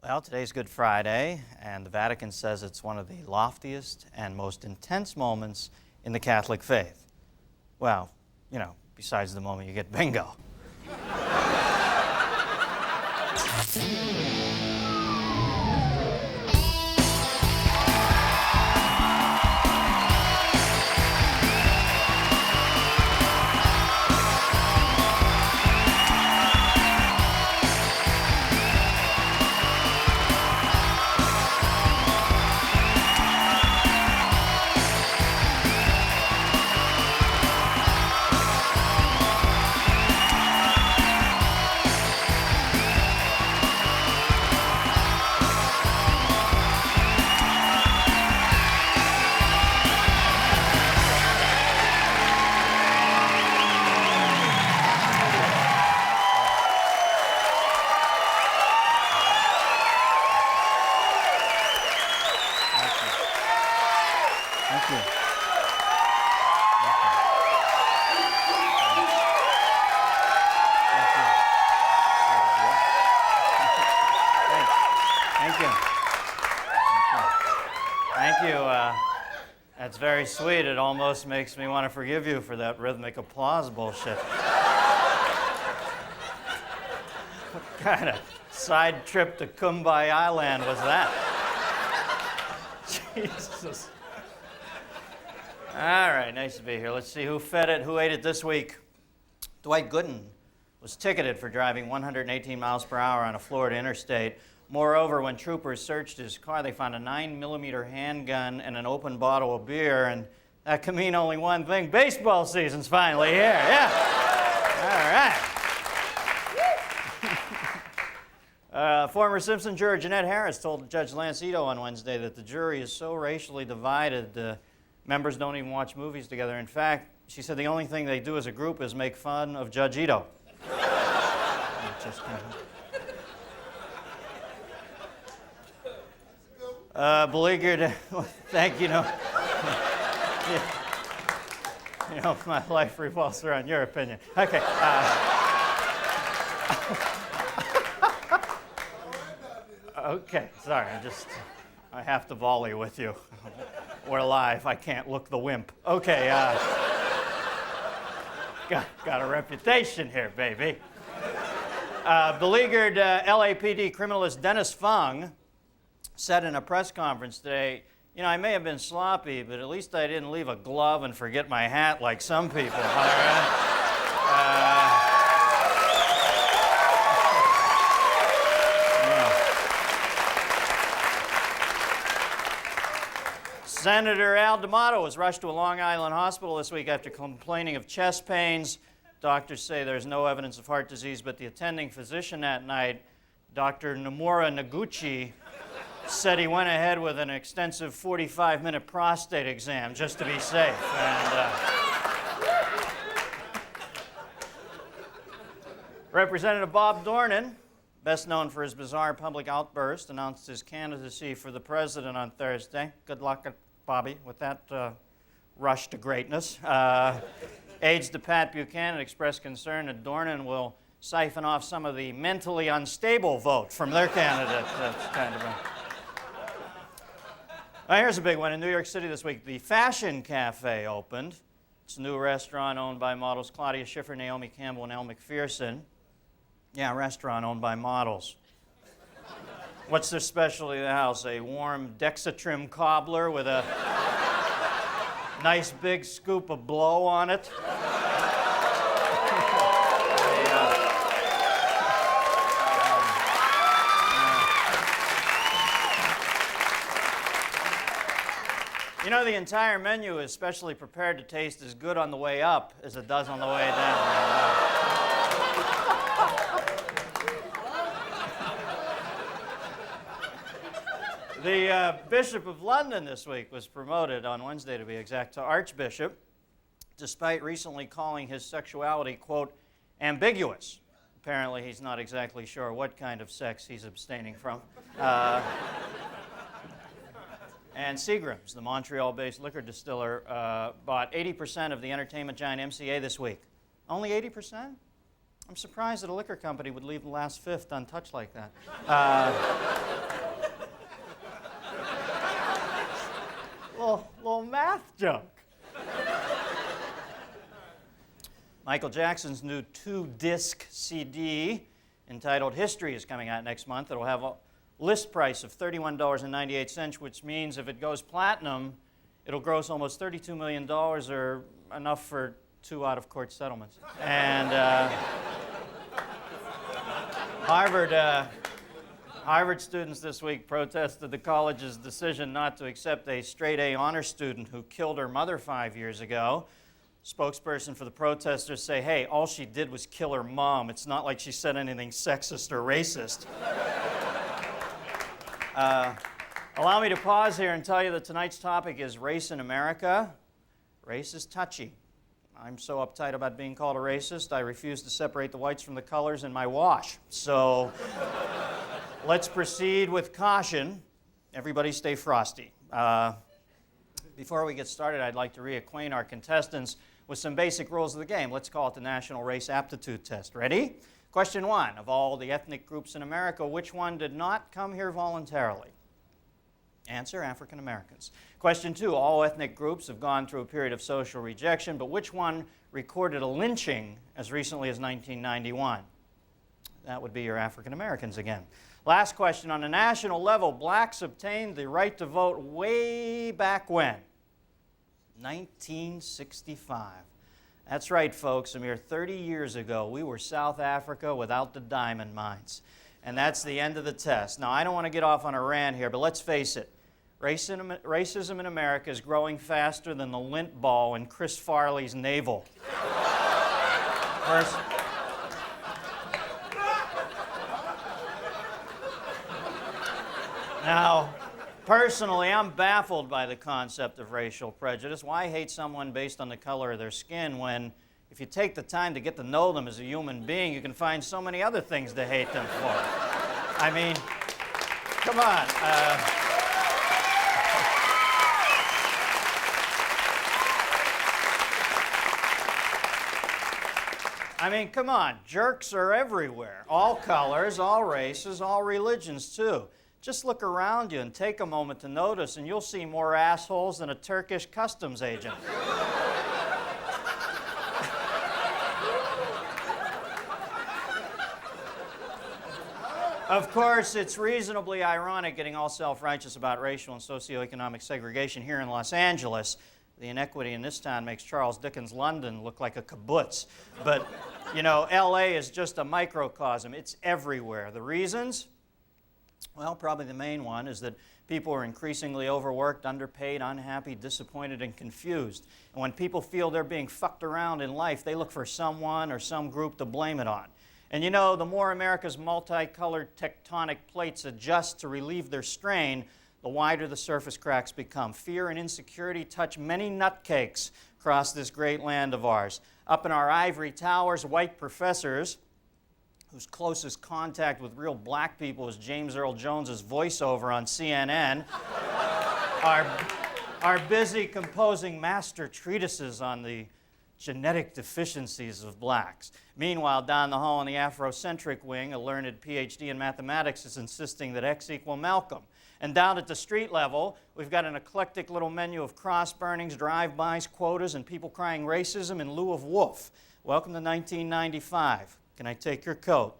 Well, today's Good Friday, and the Vatican says it's one of the loftiest and most intense moments in the Catholic faith. Well, besides the moment you get bingo. Thank you. Thank you. Thank you. That's very sweet. It almost makes me want to forgive you for that rhythmic applause bullshit. What kind of side trip to Kumbaya Land was that? Jesus. All right, nice to be here. Let's see who fed it, who ate it this week. Dwight Gooden was ticketed for driving 118 miles per hour on a Florida interstate. Moreover, when troopers searched his car, they found a 9mm handgun and an open bottle of beer, and that can mean only one thing. Baseball season's finally here. Yeah. All right. Former Simpson juror Jeanette Harris told Judge Lance Ito on Wednesday that the jury is so racially divided, members don't even watch movies together. In fact, she said the only thing they do as a group is make fun of Judge Ito. Beleaguered, thank you. My life revolves around your opinion. Okay. Okay, sorry, I have to volley with you. We're live, I can't look the wimp. Okay, got a reputation here, baby. Beleaguered LAPD criminalist Dennis Fung said in a press conference today, I may have been sloppy, but at least I didn't leave a glove and forget my hat like some people. All right? Senator Al D'Amato was rushed to a Long Island hospital this week after complaining of chest pains. Doctors say there's no evidence of heart disease, but the attending physician that night, Dr. Nomura Noguchi, said he went ahead with an extensive 45-minute prostate exam just to be safe. And Representative Bob Dornan, best known for his bizarre public outburst, announced his candidacy for the president on Thursday. Good luck, Bobby, with that rush to greatness. Aides to Pat Buchanan expressed concern that Dornan will siphon off some of the mentally unstable vote from their candidate. That's kind of a... here's a big one. In New York City this week, the Fashion Cafe opened. It's a new restaurant owned by models Claudia Schiffer, Naomi Campbell, and Elle McPherson. Yeah, a restaurant owned by models. What's their specialty of the house? A warm Dexatrim cobbler with a nice big scoop of blow on it. The entire menu is specially prepared to taste as good on the way up as it does on the way down. The Bishop of London this week was promoted on Wednesday, to be exact, to Archbishop, despite recently calling his sexuality, quote, ambiguous. Apparently, he's not exactly sure what kind of sex he's abstaining from. And Seagram's, the Montreal-based liquor distiller, bought 80% of the entertainment giant MCA this week. Only 80%? I'm surprised that a liquor company would leave the last fifth untouched like that. joke. Michael Jackson's new 2-disc CD entitled History is coming out next month. It'll have a list price of $31.98, which means if it goes platinum, it'll gross almost $32 million, or enough for 2 out-of-court settlements. And Harvard students this week protested the college's decision not to accept a straight-A honor student who killed her mother 5 years ago. Spokesperson for the protesters say, hey, all she did was kill her mom. It's not like she said anything sexist or racist. Allow me to pause here and tell you that tonight's topic is race in America. Race is touchy. I'm so uptight about being called a racist, I refuse to separate the whites from the colors in my wash. So let's proceed with caution. Everybody stay frosty. Before we get started, I'd like to reacquaint our contestants with some basic rules of the game. Let's call it the National Race Aptitude Test. Ready? Question 1. Of all the ethnic groups in America, which one did not come here voluntarily? Answer, African Americans. Question 2. All ethnic groups have gone through a period of social rejection, but which one recorded a lynching as recently as 1991? That would be your African Americans again. Last question. On a national level, blacks obtained the right to vote way back when? 1965. That's right, folks. A mere 30 years ago, we were South Africa without the diamond mines. And that's the end of the test. Now, I don't want to get off on a rant here, but let's face it. Racism in America is growing faster than the lint ball in Chris Farley's navel. Now, personally, I'm baffled by the concept of racial prejudice. Why hate someone based on the color of their skin when, if you take the time to get to know them as a human being, you can find so many other things to hate them for? I mean, come on. Come on. Jerks are everywhere. All colors, all races, all religions, too. Just look around you and take a moment to notice, and you'll see more assholes than a Turkish customs agent. Of course, it's reasonably ironic getting all self-righteous about racial and socioeconomic segregation here in Los Angeles. The inequity in this town makes Charles Dickens' London look like a kibbutz. But, you know, L.A. is just a microcosm. It's everywhere. The reasons? Well, probably the main one is that people are increasingly overworked, underpaid, unhappy, disappointed, and confused. And when people feel they're being fucked around in life, they look for someone or some group to blame it on. And you know, the more America's multicolored tectonic plates adjust to relieve their strain, the wider the surface cracks become. Fear and insecurity touch many nutcakes across this great land of ours. Up in our ivory towers, white professors, whose closest contact with real black people is James Earl Jones's voiceover on CNN, are busy composing master treatises on the genetic deficiencies of blacks. Meanwhile, down the hall in the Afrocentric wing, a learned PhD in mathematics is insisting that X equal Malcolm. And down at the street level, we've got an eclectic little menu of cross burnings, drive-bys, quotas, and people crying racism in lieu of woof. Welcome to 1995. Can I take your coat?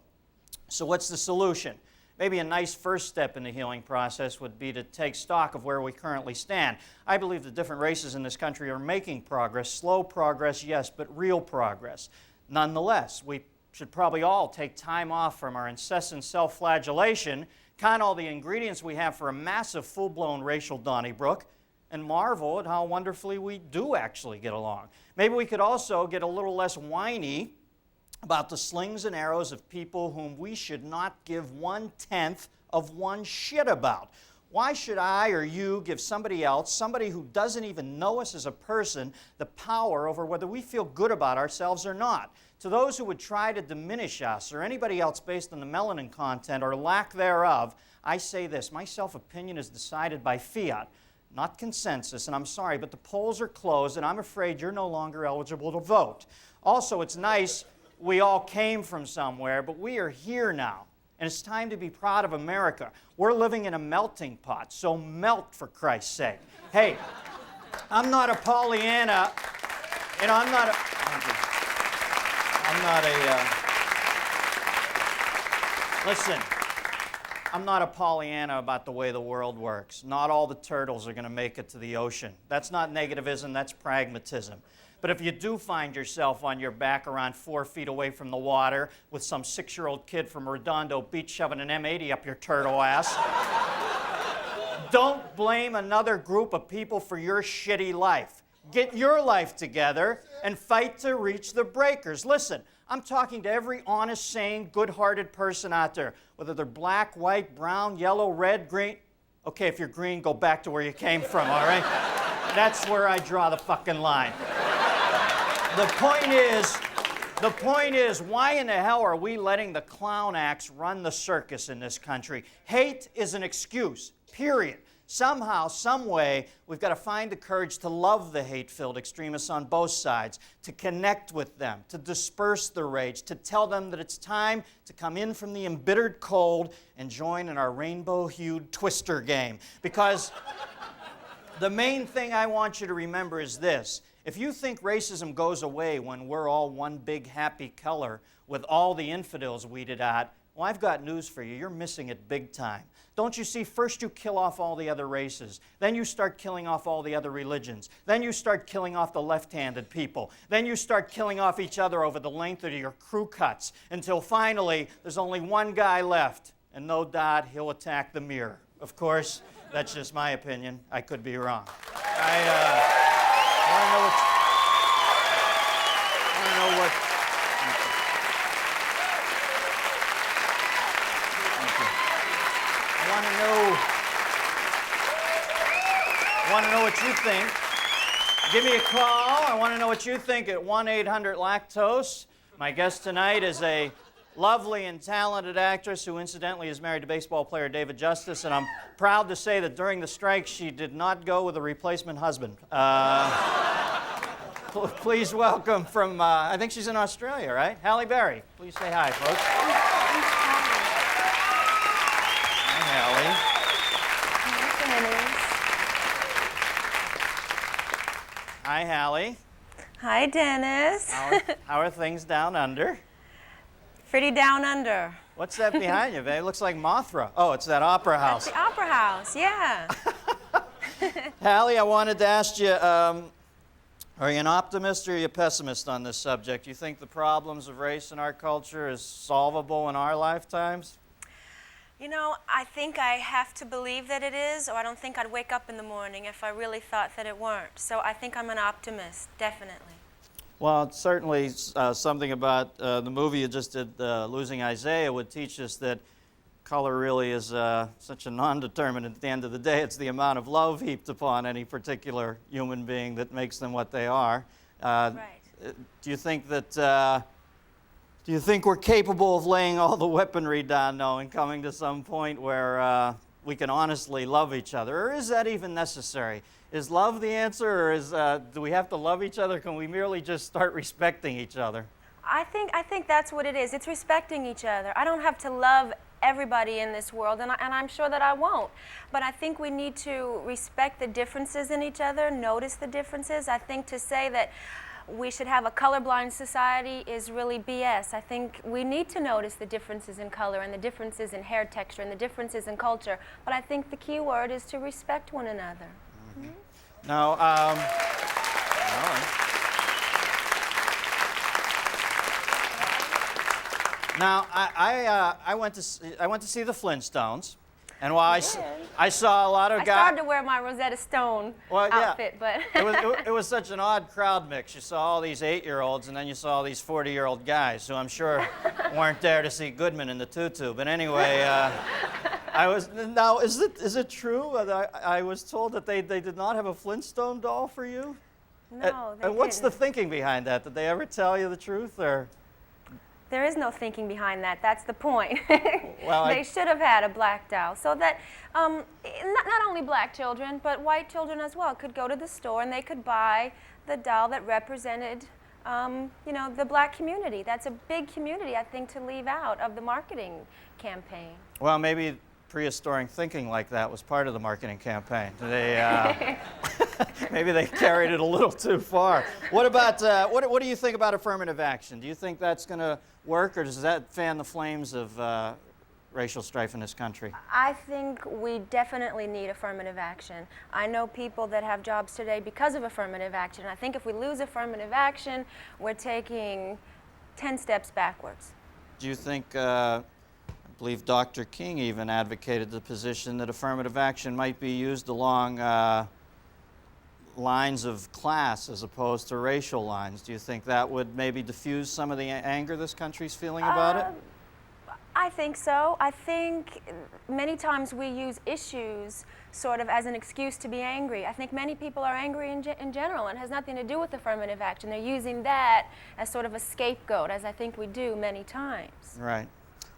So what's the solution? Maybe a nice first step in the healing process would be to take stock of where we currently stand. I believe the different races in this country are making progress. Slow progress, yes, but real progress. Nonetheless, we should probably all take time off from our incessant self-flagellation, count all the ingredients we have for a massive full-blown racial Donnybrook, and marvel at how wonderfully we do actually get along. Maybe we could also get a little less whiny about the slings and arrows of people whom we should not give 1/10 of one shit about. Why should I or you give somebody else, somebody who doesn't even know us as a person, the power over whether we feel good about ourselves or not? To those who would try to diminish us or anybody else based on the melanin content or lack thereof, I say this: my self-opinion is decided by fiat, not consensus, and I'm sorry, but the polls are closed, and I'm afraid you're no longer eligible to vote. Also, it's nice we all came from somewhere, but we are here now, and it's time to be proud of America. We're living in a melting pot, so melt for Christ's sake. Hey, I'm not a Pollyanna. You know, I'm not a. Listen, I'm not a Pollyanna about the way the world works. Not all the turtles are going to make it to the ocean. That's not negativism, that's pragmatism. But if you do find yourself on your back around 4 feet away from the water with some 6-year-old kid from Redondo Beach shoving an M80 up your turtle ass, don't blame another group of people for your shitty life. Get your life together and fight to reach the breakers. Listen, I'm talking to every honest, sane, good-hearted person out there, whether they're black, white, brown, yellow, red, green. Okay, if you're green, go back to where you came from, all right? That's where I draw the fucking line. The point is, why in the hell are we letting the clown acts run the circus in this country? Hate is an excuse, period. Somehow, some way, we've got to find the courage to love the hate-filled extremists on both sides, to connect with them, to disperse the rage, to tell them that it's time to come in from the embittered cold and join in our rainbow-hued twister game. Because the main thing I want you to remember is this. If you think racism goes away when we're all one big happy color with all the infidels weeded out, well, I've got news for you. You're missing it big time. Don't you see, first you kill off all the other races. Then you start killing off all the other religions. Then you start killing off the left-handed people. Then you start killing off each other over the length of your crew cuts until finally there's only one guy left. And no doubt he'll attack the mirror. Of course, that's just my opinion. I could be wrong. I want to know what what you think. Give me a call. I want to know what you think at 1-800-LACTOSE. My guest tonight is a lovely and talented actress who incidentally is married to baseball player David Justice, and I'm proud to say that during the strike she did not go with a replacement husband. Please welcome from, I think she's in Australia, right? Halle Berry. Please say hi, folks. Hi, Halle. Hi, Halle. Hi, Dennis. How are things down under? Pretty down under. What's that behind you, babe? It looks like Mothra. Oh, it's that opera house. That's the opera house, yeah. Halle, I wanted to ask you, are you an optimist or are you a pessimist on this subject? You think the problems of race in our culture is solvable in our lifetimes? You know, I think I have to believe that it is, or I don't think I'd wake up in the morning if I really thought that it weren't. So I think I'm an optimist, definitely. Well, certainly something about the movie you just did, Losing Isaiah, would teach us that color really is such a non-determinant at the end of the day. It's the amount of love heaped upon any particular human being that makes them what they are. Right. Do you think that... Do you think we're capable of laying all the weaponry down now and coming to some point where we can honestly love each other? Or is that even necessary? Is love the answer, or do we have to love each other? Can we merely just start respecting each other? I think that's what it is. It's respecting each other. I don't have to love everybody in this world, and I'm sure that I won't. But I think we need to respect the differences in each other, notice the differences. I think to say that we should have a colorblind society is really BS. I think we need to notice the differences in color and the differences in hair texture and the differences in culture. But I think the key word is to respect one another. Mm-hmm. Now, all right. Now, I went to see the Flintstones. And while I saw a lot of guys... I started to wear my Rosetta Stone outfit, but... it was such an odd crowd mix. You saw all these 8-year-olds, and then you saw these 40-year-old guys who I'm sure weren't there to see Goodman in the tutu. But anyway, now, is it true? I was told that they did not have a Flintstone doll for you? No, they And what's didn't. the thinking behind that? Did they ever tell you the truth, or...? There is no thinking behind that. That's the point. Well, they should have had a black doll so that not only black children, but white children as well could go to the store and they could buy the doll that represented, the black community. That's a big community, I think, to leave out of the marketing campaign. Well, maybe prehistoric thinking like that was part of the marketing campaign. They, Maybe they carried it a little too far. What about, what do you think about affirmative action? Do you think that's going to work, or does that fan the flames of racial strife in this country? I think we definitely need affirmative action. I know people that have jobs today because of affirmative action. I think if we lose affirmative action, we're taking 10 steps backwards. Do you think, I believe Dr. King even advocated the position that affirmative action might be used along lines of class as opposed to racial lines? Do you think that would maybe diffuse some of the anger this country's feeling about it? I think so. I think many times we use issues sort of as an excuse to be angry. I think many people are angry in general, and it has nothing to do with affirmative action. They're using that as sort of a scapegoat, as I think we do many times. Right.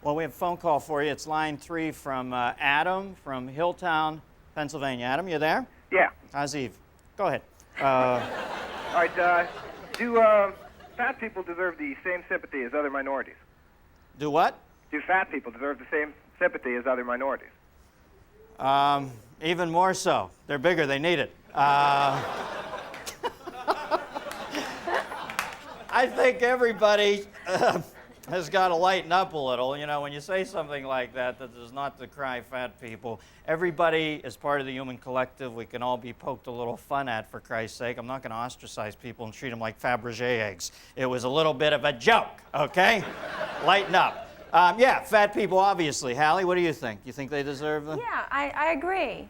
Well, we have a phone call for you. It's line 3 from Adam from Hilltown, Pennsylvania. Adam, you there? Yeah. How's Eve? Go ahead. All right. Do fat people deserve the same sympathy as other minorities? Do what? Do fat people deserve the same sympathy as other minorities? Even more so. They're bigger. They need it. I think everybody has got to lighten up a little. You know, when you say something like that, that is not to cry fat people. Everybody is part of the human collective. We can all be poked a little fun at, for Christ's sake. I'm not going to ostracize people and treat them like Fabergé eggs. It was a little bit of a joke, okay? Lighten up. Yeah, fat people, obviously. Halle, what do you think? You think they deserve the... Yeah, I agree.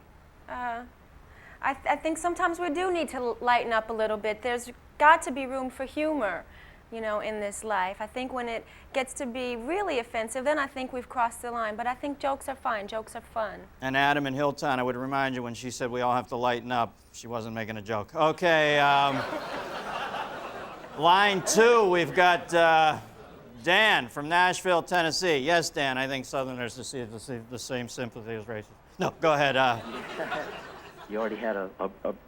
I think sometimes we do need to lighten up a little bit. There's got to be room for humor, you know, in this life. I think when it gets to be really offensive, then I think we've crossed the line. But I think jokes are fine. Jokes are fun. And Adam in Hilltown, I would remind you when she said we all have to lighten up, she wasn't making a joke. Okay, line 2, we've got Dan from Nashville, Tennessee. Yes, Dan, I think Southerners receive the same sympathy as racists. No, go ahead. You already had a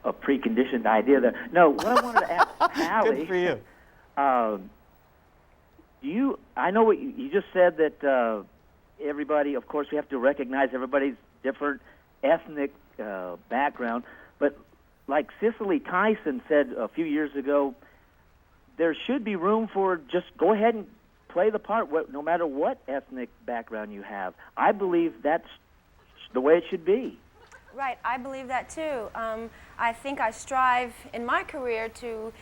preconditioned idea there. No, what I wanted to ask Halle. Good for you. I know what you just said, that everybody, of course, we have to recognize everybody's different ethnic background. But like Cicely Tyson said a few years ago, there should be room for just go ahead and play the part, no matter what ethnic background you have. I believe that's the way it should be. Right, I believe that too. I think I strive in my career to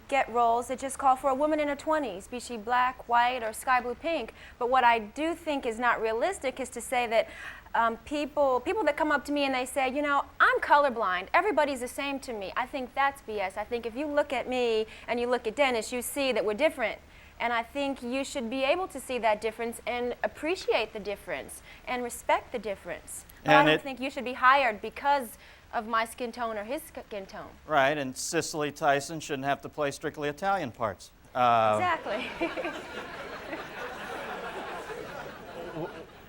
get roles that just call for a woman in her 20s, be she black, white, or sky blue pink. But what I do think is not realistic is to say that people that come up to me and they say, you know, I'm colorblind, everybody's the same to me. I think that's BS. I think if you look at me and you look at Dennis, you see that we're different. And I think you should be able to see that difference and appreciate the difference and respect the difference. But I don't think you should be hired because of my skin tone or his skin tone. Right, and Cicely Tyson shouldn't have to play strictly Italian parts. Exactly.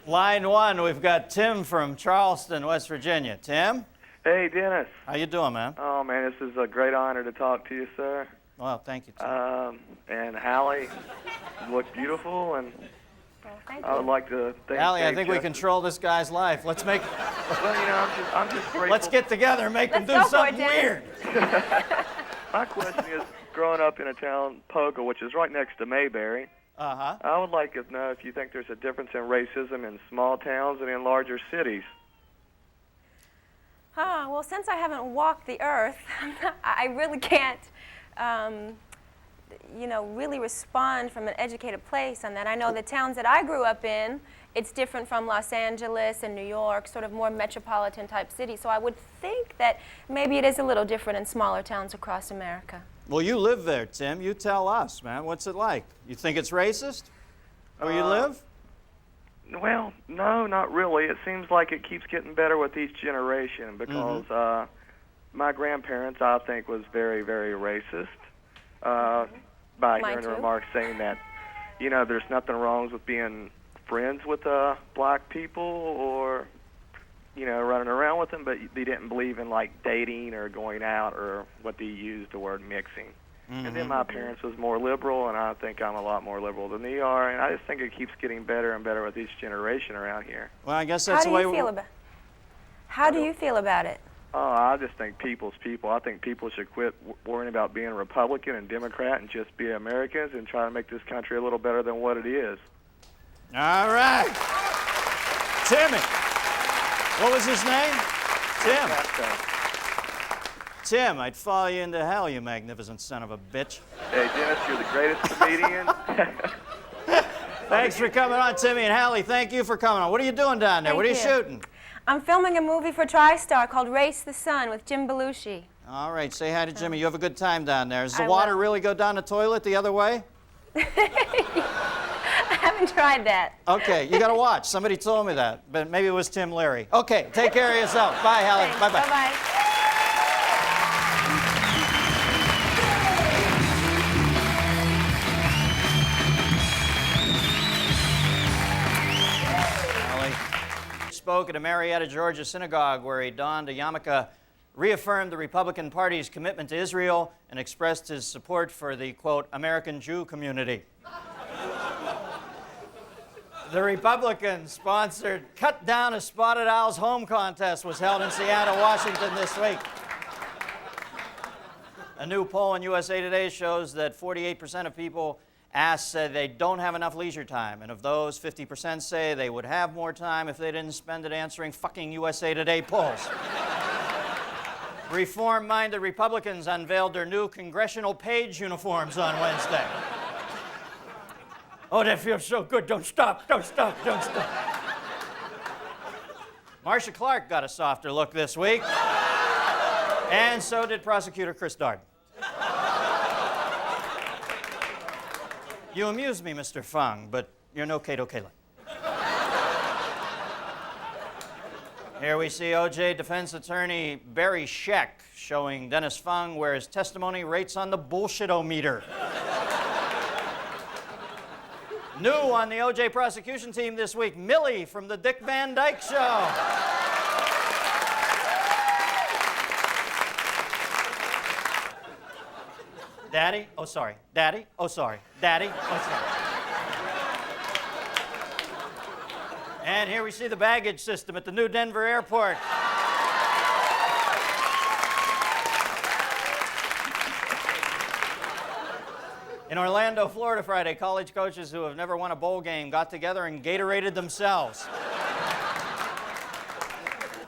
Line 1, we've got Tim from Charleston, West Virginia. Tim? Hey, Dennis. How you doing, man? Oh, man, this is a great honor to talk to you, sir. Well, thank you, Tim. And Halle, you look beautiful, and Well, thank I would you. like to thank Halle, I Dave think we Justice. control this guy's life. Let's make... Well, you know, I'm just grateful. Let's get together and make him do Let's go for it, something Dennis. weird. My question is, growing up in a town, Poca, which is right next to Mayberry, Uh-huh. I would like to know if you think there's a difference in racism in small towns and in larger cities. Well, since I haven't walked the earth, I really can't, you know, really respond from an educated place on that. I know the towns that I grew up in, it's different from Los Angeles and New York, sort of more metropolitan type cities. So I would think that maybe it is a little different in smaller towns across America. Well, you live there, Tim. You tell us, man. What's it like? You think it's racist where you live? Well, no, not really. It seems like it keeps getting better with each generation because my grandparents, I think, was very, very racist by Mine hearing too. remarks saying that, you know, there's nothing wrong with being friends with black people or, you know, running around with them, but they didn't believe in, like, dating or going out or what they used the word mixing. And then my parents was more liberal, and I think I'm a lot more liberal than they are, and I just think it keeps getting better and better with each generation around here. Well, I guess How that's do the way you feel about? How do you feel about it? Oh, I just think people's people. I think people should quit worrying about being Republican and Democrat and just be Americans and try to make this country a little better than what it is. All right. Timmy. What was his name? Tim. Tim, I'd follow you into hell, you magnificent son of a bitch. Hey, Dennis, you're the greatest comedian. Thanks for coming on, Timmy and Halle. Thank you for coming on. What are you doing down there? What are you shooting? I'm filming a movie for TriStar called Race the Sun with Jim Belushi. All right, say hi to Jimmy. You have a good time down there. Does the I water will. really go down the toilet the other way? I haven't tried that. Okay, you got to watch. Somebody told me that, but maybe it was Tim Leary. Okay, take care of yourself. Bye, Halle. Thanks. Bye-bye. Bye-bye. Spoke at a Marietta, Georgia synagogue where he donned a yarmulke, reaffirmed the Republican Party's commitment to Israel, and expressed his support for the, quote, American Jew community. The Republican-sponsored Cut Down a Spotted Owl's Home contest was held in Seattle, Washington this week. A new poll in USA Today shows that 48% of people asked said they don't have enough leisure time, and of those, 50% say they would have more time if they didn't spend it answering fucking USA Today polls. Reform-minded Republicans unveiled their new congressional page uniforms on Wednesday. Oh, that feels so good. Don't stop, don't stop, don't stop. Marcia Clark got a softer look this week, and so did prosecutor Chris Darden. You amuse me, Mr. Fung, but you're no Kato Kalin. Here we see O.J. defense attorney Barry Scheck showing Dennis Fung where his testimony rates on the bullshit-o-meter. New on the O.J. prosecution team this week, Millie from the Dick Van Dyke Show. Daddy? Oh, sorry. Daddy? Oh, sorry. Daddy? Oh, sorry. And here we see the baggage system at the new Denver airport. In Orlando, Florida Friday, college coaches who have never won a bowl game got together and Gatoraded themselves.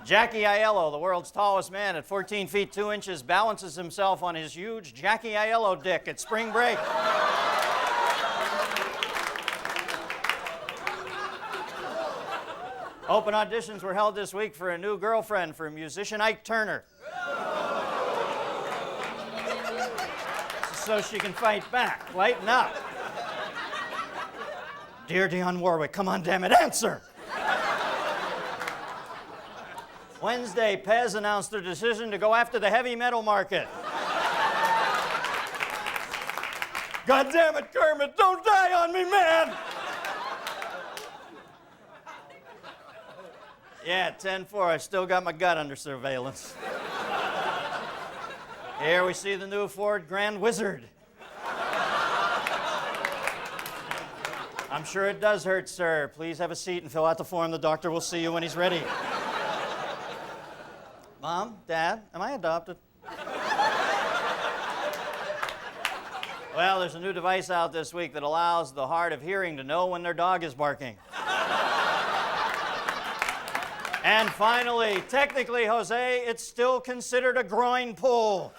Jackie Aiello, the world's tallest man at 14 feet 2 inches, balances himself on his huge Jackie Aiello dick at spring break. Open auditions were held this week for a new girlfriend for musician Ike Turner. So she can fight back. Lighten up. Dear Dionne Warwick, come on, damn it, answer! Wednesday, Pez announced their decision to go after the heavy metal market. God damn it, Kermit, don't die on me, man! Yeah, 10-4, I still got my gut under surveillance. Here we see the new Ford Grand Wizard. I'm sure it does hurt, sir. Please have a seat and fill out the form. The doctor will see you when he's ready. Mom, Dad, am I adopted? Well, there's a new device out this week that allows the hard of hearing to know when their dog is barking. And finally, technically, Jose, it's still considered a groin pull.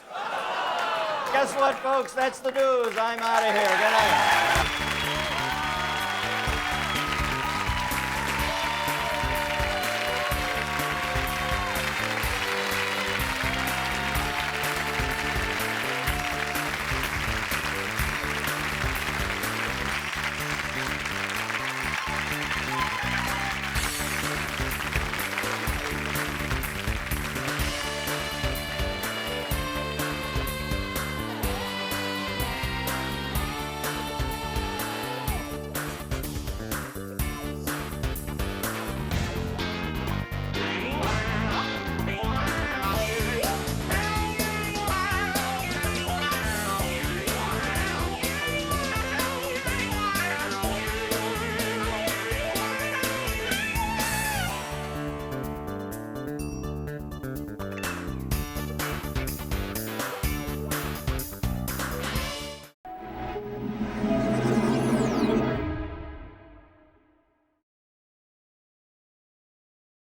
Guess what, folks? That's the news. I'm out of here. Good night.